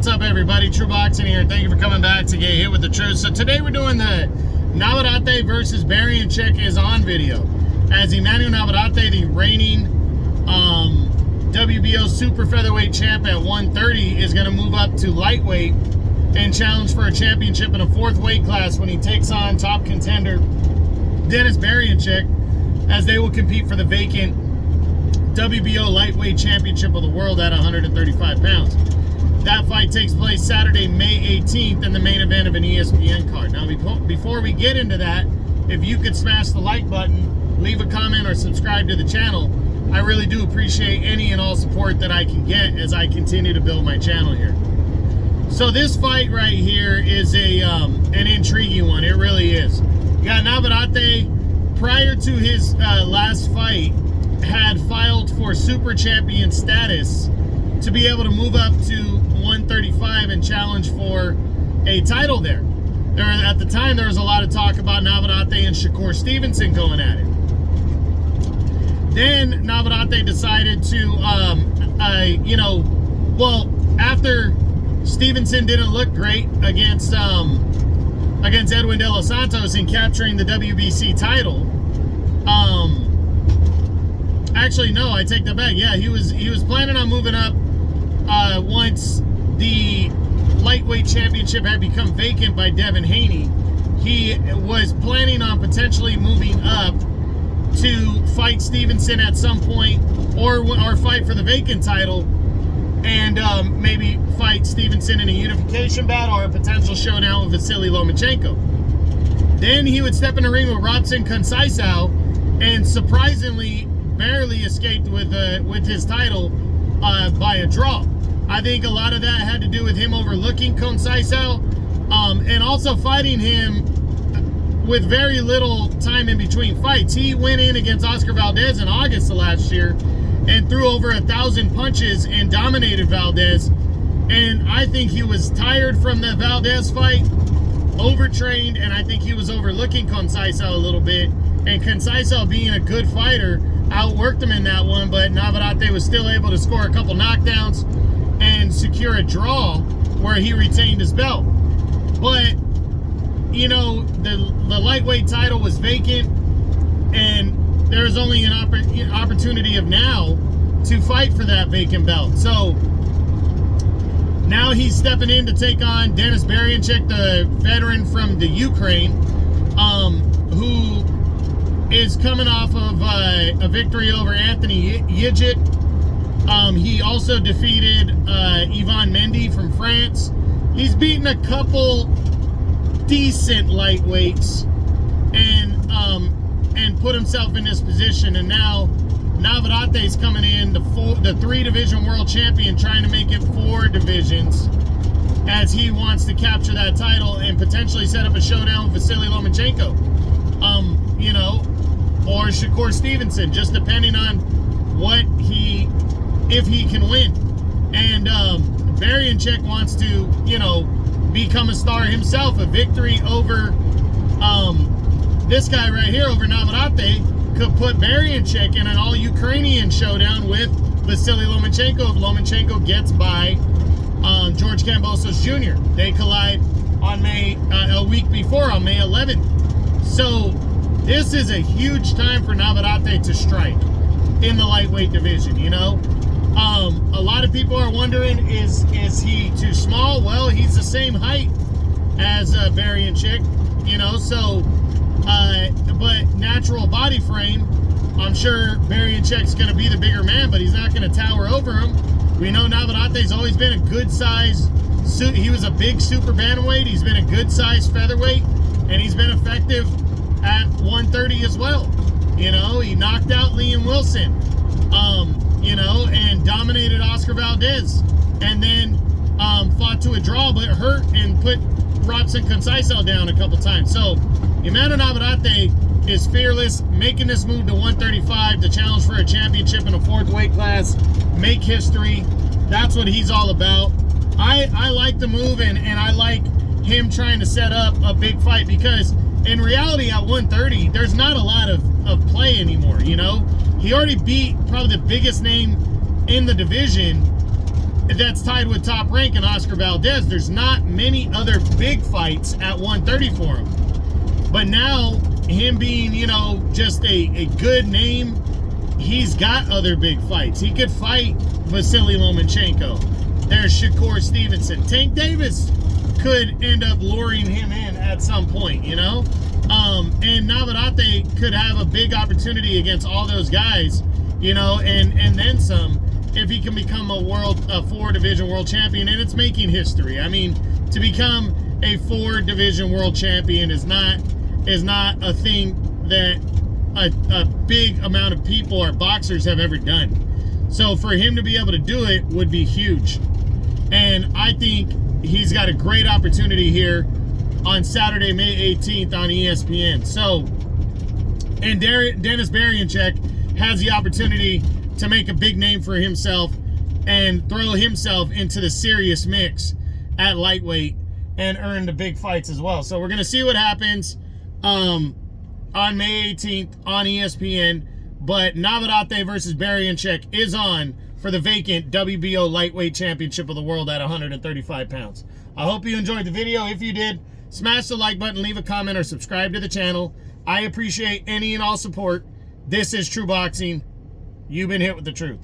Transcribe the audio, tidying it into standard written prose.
What's up, everybody? True Boxing here. Thank you for coming back to get hit with the truth. So today we're doing the Navarrette versus Berinchyk Is On video. As Emmanuel Navarrette, the reigning WBO super featherweight champ at 130, is going to move up to lightweight and challenge for a championship in a fourth weight class when he takes on top contender Dennis Berinchyk, as they will compete for the vacant WBO lightweight championship of the world at 135 pounds. That fight takes place Saturday, May 18th in the main event of an ESPN card. Now, before we get into that, if you could smash the like button, leave a comment, or subscribe to the channel, I really do appreciate any and all support that I can get as I continue to build my channel here. So this fight right here is an intriguing one. It really is. You got Navarrette, prior to his last fight, had filed for super champion status to be able to move up to 135 and challenge for a title there. At the time, there was a lot of talk about Navarrette and Shakur Stevenson going at it. Then Navarrette decided to, after Stevenson didn't look great against Edwin De Los Santos in capturing the WBC title. Actually, no, I take that back. Yeah, he was planning on moving up once the lightweight championship had become vacant by Devin Haney. He was planning on potentially moving up to fight Stevenson at some point, or fight for the vacant title, and maybe fight Stevenson in a unification battle or a potential showdown with Vasily Lomachenko. Then he would step in the ring with Robson Conceição and surprisingly barely escaped with his title by a draw. I think a lot of that had to do with him overlooking Conceição and also fighting him with very little time in between fights. He went in against Oscar Valdez in August of last year and threw over 1,000 punches and dominated Valdez. And I think he was tired from the Valdez fight, overtrained, and I think he was overlooking Conceição a little bit. And Conceição, being a good fighter, outworked him in that one, but Navarrete was still able to score a couple knockdowns and secure a draw where he retained his belt. But, you know, the lightweight title was vacant, and there's only an opportunity of now to fight for that vacant belt. So now he's stepping in to take on Dennis Berinchyk, the veteran from the Ukraine, who is coming off of a victory over Anthony Yigit. He also defeated Yvan Mendy from France. He's beaten a couple decent lightweights and put himself in this position. And now Navarrete's coming in, the 3-division world champion, trying to make it 4 divisions, as he wants to capture that title and potentially set up a showdown with Vasily Lomachenko. Or Shakur Stevenson, just depending on if he can win. And Berinchyk wants to, become a star himself. A victory over this guy right here, over Navarrete, could put Berinchyk in an all-Ukrainian showdown with Vasily Lomachenko if Lomachenko gets by George Kambosos Jr. They collide on a week before, on May 11th. So this is a huge time for Navarrete to strike in the lightweight division, A lot of people are wondering, is he too small? Well, he's the same height as Berinchyk, but natural body frame, I'm sure Berincyk's going to be the bigger man, but he's not going to tower over him. We know Navarrete's always been a good size, he was a big super bantamweight, he's been a good size featherweight, and he's been effective at 130 as well. He knocked out Liam Wilson, and dominated Oscar Valdez, and then fought to a draw, but hurt and put Robson Conceição down a couple times. So Emmanuel Navarrete is fearless, making this move to 135 to challenge for a championship in a 4th weight class, make history. That's what he's all about. I like the move, and I like him trying to set up a big fight, because in reality at 130, there's not a lot of play anymore, He already beat probably the biggest name in the division that's tied with Top Rank and Oscar Valdez. There's not many other big fights at 130 for him. But now, him being, you know, just a good name, he's got other big fights. He could fight Vasily Lomachenko. There's Shakur Stevenson. Tank Davis could end up luring him in at some point, you know? And Navarrette could have a big opportunity against all those guys, you know, and then some, if he can become a 4-division world champion. And it's making history. I mean, to become a 4-division world champion is not a thing that a big amount of people or boxers have ever done. So for him to be able to do it would be huge. And I think he's got a great opportunity here on Saturday, May 18th on ESPN. So, and Dennis Berinchyk has the opportunity to make a big name for himself and throw himself into the serious mix at lightweight and earn the big fights as well. So we're going to see what happens on May 18th on ESPN. But Navarrette versus Berinchyk is on for the vacant WBO Lightweight Championship of the World at 135 pounds. I hope you enjoyed the video. If you did, smash the like button, leave a comment, or subscribe to the channel. I appreciate any and all support. This is True Boxing. You've been hit with the truth.